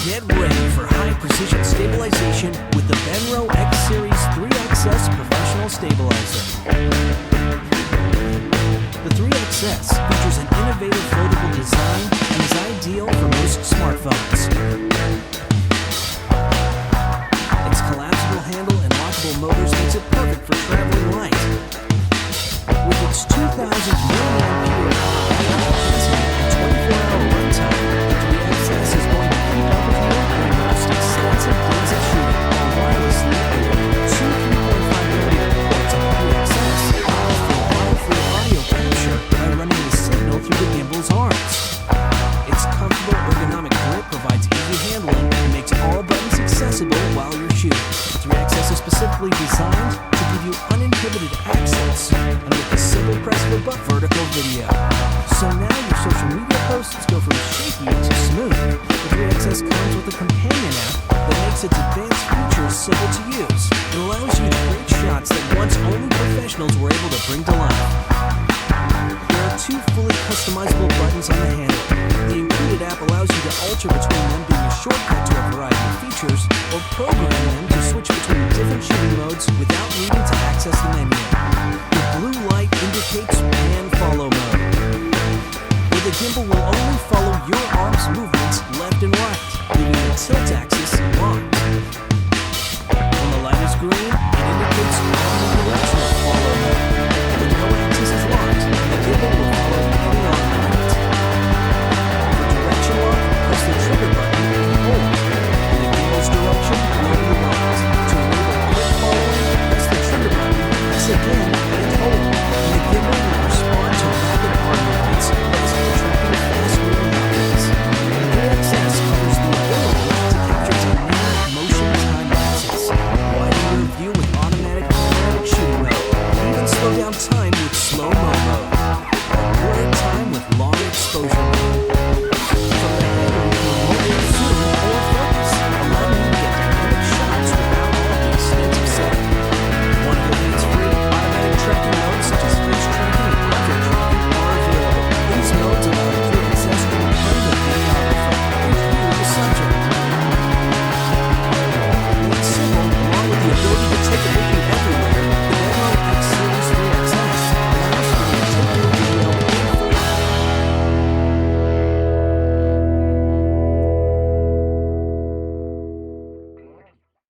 Get ready for high-precision stabilization with the Benro X Series 3XS Professional Stabilizer. The 3XS features an innovative foldable design and is ideal for most smartphones. Its collapsible handle and lockable motors makes it perfect for traveling light. With its 2,000 milliampere capacity and 24-hour runtime, the 3XS is going to keep up with you on your most extensive days of shooting while wirelessly with two 3.5mm ports on the 3XS allows for wire-free audio capture by running the signal through the gimbal's arms. Its comfortable ergonomic grip provides easy handling and makes all buttons accessible while you're shooting. The 3XS is specifically designed to give you uninhibited access and with the simple press of a button vertical video. So now your social media posts go from shaky to smooth. The 3XS comes with a companion app that makes its advanced features simple to use. It allows you to create shots that once only professionals were able to bring to life. There are two fully customizable buttons on the handle. The included app allows you to alter between them being a shortcut to a variety of features or program them to switch between different shooting modes with